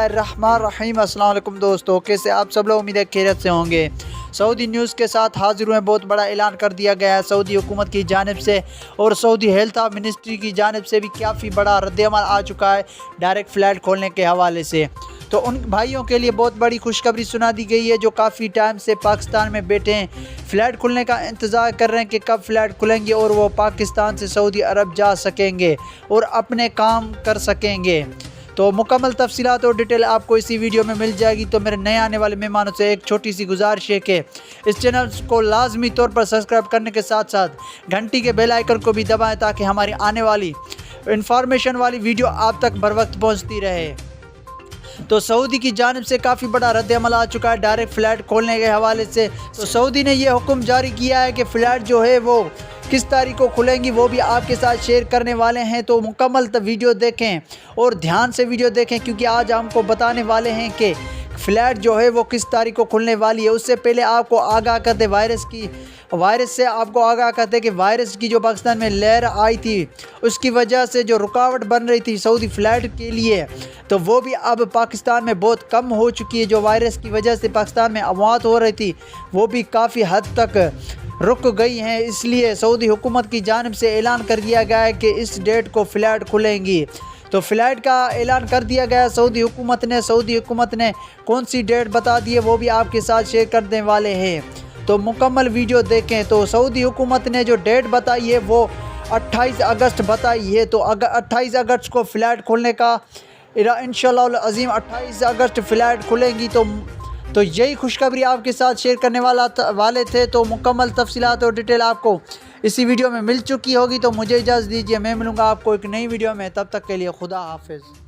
बिस्मिल्लाहिर्रहमानिर्रहीम। अस्सलाम वालेकुम दोस्तों, कैसे आप सब लोग? उम्मीद है खैरियत से होंगे। सऊदी न्यूज़ के साथ हाजिर हुए। बहुत बड़ा ऐलान कर दिया गया है सऊदी हुकूमत की जानिब से और सऊदी हेल्थ मिनिस्ट्री की जानिब से भी काफ़ी बड़ा रद्दअमल आ चुका है डायरेक्ट फ़्लाइट खोलने के हवाले से। तो उन भाइयों के लिए बहुत बड़ी खुशखबरी सुना दी गई है जो काफ़ी टाइम से पाकिस्तान में बैठे हैं, फ़्लाइट खुलने का इंतज़ार कर रहे हैं कि कब फ़्लाइट खुलेंगे और वो पाकिस्तान से सऊदी अरब जा सकेंगे और अपने काम कर सकेंगे। तो मुकम्मल तफसीलात और डिटेल आपको इसी वीडियो में मिल जाएगी। तो मेरे नए आने वाले मेहमानों से एक छोटी सी गुजारिश है कि इस चैनल को लाजमी तौर पर सब्सक्राइब करने के साथ साथ घंटी के बेल आइकन को भी दबाएं ताकि हमारी आने वाली इंफॉर्मेशन वाली वीडियो आप तक बर वक्त पहुँचती रहे। तो सऊदी की जानिब से काफ़ी बड़ा रद्दअमल आ चुका है डायरेक्ट फ़्लाइट खोलने के हवाले से। तो सऊदी ने यह हुक्म जारी किया है कि फ़्लाइट जो है वो किस तारीख को खुलेंगी वो भी आपके साथ शेयर करने वाले हैं। तो मुकम्मल वीडियो देखें और ध्यान से वीडियो देखें क्योंकि आज हमको बताने वाले हैं कि फ़्लाइट जो है वो किस तारीख को खुलने वाली है। उससे पहले आपको आगाह कर दे वायरस से आपको आगाह करते कि वायरस की जो पाकिस्तान में लहर आई थी उसकी वजह से जो रुकावट बन रही थी सऊदी फ़्लाइट के लिए, तो वो भी अब पाकिस्तान में बहुत कम हो चुकी है। जो वायरस की वजह से पाकिस्तान में अमवात हो रही थी वो भी काफ़ी हद तक रुक गई हैं। इसलिए सऊदी हुकूमत की जानिब से ऐलान कर दिया गया है कि इस डेट को फ़्लाइट खुलेंगी। तो फ़्लाइट का ऐलान कर दिया गया सऊदी हुकूमत ने कौन सी डेट बता दी है वो भी आपके साथ शेयर करने वाले हैं। तो मुकम्मल वीडियो देखें। तो सऊदी हुकूमत ने जो डेट बताई है वो 28 अगस्त बताई है। तो 28 अगस्त को फ़्लाइट खुलने का इंशाअल्लाह अज़ीम 28 अगस्त फ़्लाइट खुलेंगी। तो यही खुशखबरी आपके साथ शेयर करने वाले थे। तो मुकम्मल तफसीलात और डिटेल आपको इसी वीडियो में मिल चुकी होगी। तो मुझे इजाज़त दीजिए, मैं मिलूँगा आपको एक नई वीडियो में। तब तक के लिए खुदा हाफिज़।